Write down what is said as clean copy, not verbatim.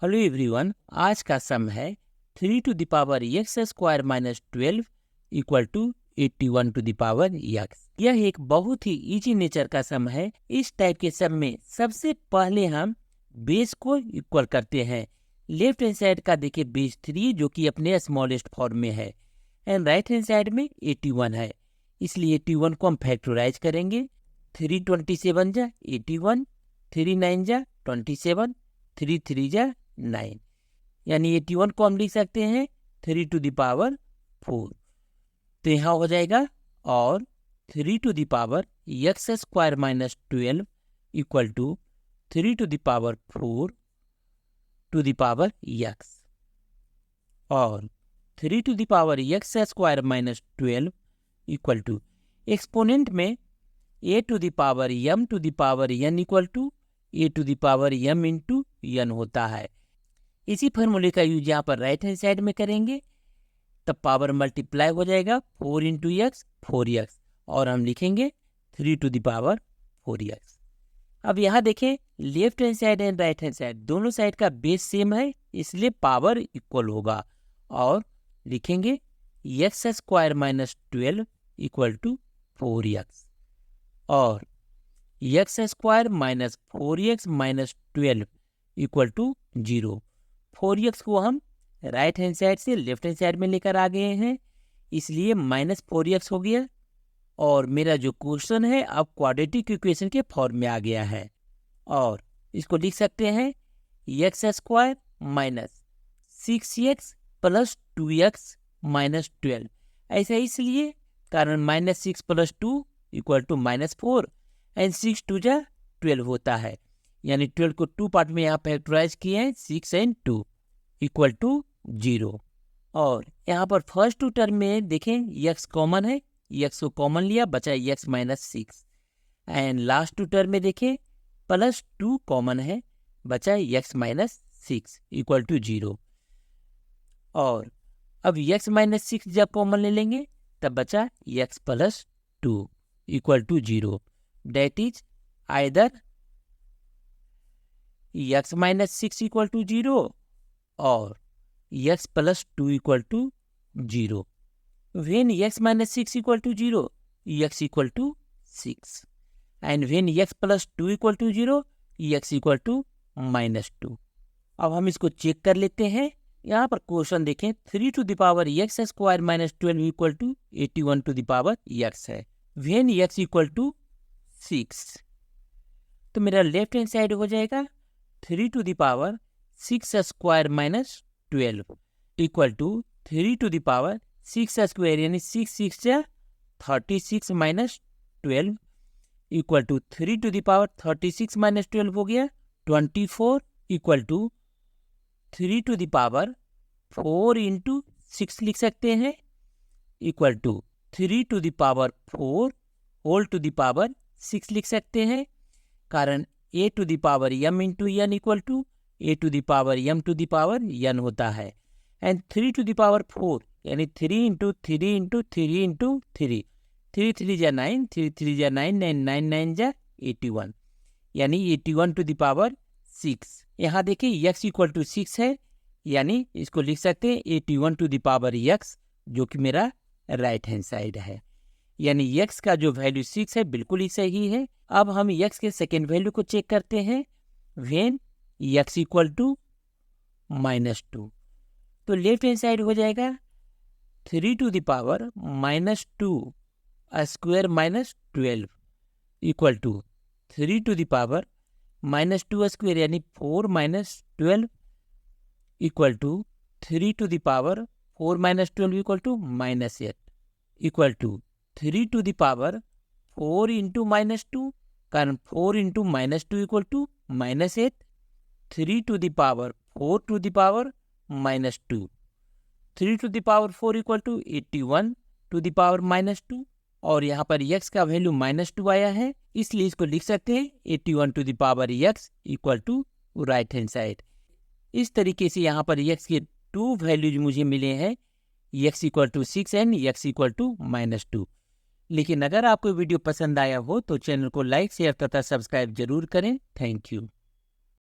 Hello everyone, आज का sum है 3 to the power x square minus 12 equal to 81 to the power x. यह एक बहुत ही इजी नेचर का सम है। इस टाइप के सम में सबसे पहले हम बेस को इक्वल करते हैं। लेफ्ट हैंड साइड का देखिए बेस 3 जो कि अपने स्मॉलेस्ट फॉर्म में है एंड राइट हैंड साइड में 81 है, इसलिए 81 को हम फैक्टराइज करेंगे। 3 27 जा 81, 3 9 जा 27, 3 3 जा 9, यानी 81 को हम लिख सकते हैं 3 टू द पावर 4। तो यहाँ हो जाएगा और 3 to the power x square minus 12 equal to 3 to the power 4 to the power x, और 3 to the power x square minus 12 equal to exponent में a to the power m to the power n equal to a to the power m into n होता है। इसी फॉर्मूले का use यहाँ पर right hand side में करेंगे, तब पावर मल्टीप्लाई हो जाएगा 4 इंटू एक्स 4x, और हम लिखेंगे 3 टू द पावर 4x। अब यहाँ देखें left hand side and right hand side दोनों साइड का बेस सेम है, इसलिए पावर इक्वल होगा, और लिखेंगे x square minus 12 equal to 4x, और x square minus 4x minus 12 equal to 0। 4x को हम राइट हैंड साइड से लेफ्ट हैंड साइड में लेकर आ गए हैं, इसलिए माइनस 4x हो गया, और मेरा जो क्वेश्चन है अब क्वाड्रेटिक इक्वेशन के फॉर्म में आ गया है, और इसको लिख सकते हैं x square minus 6x plus 2x minus 12। ऐसा इसलिए कारण minus 6 plus 2 equal to minus 4 and 6 2 जा 12 होता है, यानी 12 को 2 पार्ट में यहाँ फैक्टराइज किए हैं, 6 एंड 2 इक्वल टू 0। और यहाँ पर फर्स्ट टू टर्म में देखें x कॉमन है, x को कॉमन लिया, बचा x minus 6, and last two term में देखें प्लस 2 कॉमन है, बचा x माइनस 6 इक्वल टू 0। और अब x माइनस 6 जब कॉमन ले लेंगे तब बचा x plus 2 equal to 0। That is either x minus 6 equal to 0 और x plus 2 equal to 0। When x minus 6 equal to 0, x equal to 6. And when x plus 2 equal to 0, x equal to minus 2. अब हम इसको check कर लेते हैं। यहाँ पर question देखें 3 to the power x square minus 12 equal to 81 to the power x है। When x इक्वल टू 6, तो मेरा लेफ्ट हैंड साइड हो जाएगा 3 to the power 6 square minus 12 equal to 3 to the power 6 square, यानी 6 6 जा 36 minus 12 equal to 3 to the power 36 minus 12 हो गया 24 equal to 3 to the power 4 into 6 लिख सकते हैं, equal to 3 to the power 4 whole to the power 6 लिख सकते हैं, कारण a to the power m into n equal to a to the power m to the power n होता है, and 3 to the power 4 यानी 3 into 3 into 3 into 3, 3 3 जा 9, 3 3 जा 9, 9 9 9 जा 81, यानी 81 टू द पावर 6। यहाँ देखिए x इक्वल टू 6 है, यानी इसको लिख सकते हैं 81 टू द पावर x, जो कि मेरा राइट हैंड साइड है, यानी x का जो वैल्यू 6 है बिल्कुल ही सही है। अब हम x के सेकेंड वैल्यू को चेक करते हैं, when x equal to minus 2, तो लेफ्ट हैंड साइड हो जाएगा 3 to the power minus 2 square minus 12 equal to 3 to the power minus 2 square, यानी 4 minus 12 equal to 3 to the power 4 minus 12 equal to minus 8 equal to 3 to the power 4 into minus 2, कारण 4 into minus 2 equal to minus 8, 3 to the power 4 to the power minus 2, 3 to the power 4 equal to 81 to the power minus 2, और यहाँ पर x का value minus 2 आया है, इसलिए इसको लिख सकते हैं 81 to the power x equal to right hand side. इस तरीके से यहाँ पर x के 2 वैल्यूज मुझे मिले हैं, x equal to 6 and x equal to minus 2। लेकिन अगर आपको वीडियो पसंद आया हो तो चैनल को लाइक शेयर तथा सब्सक्राइब जरूर करें। Thank you.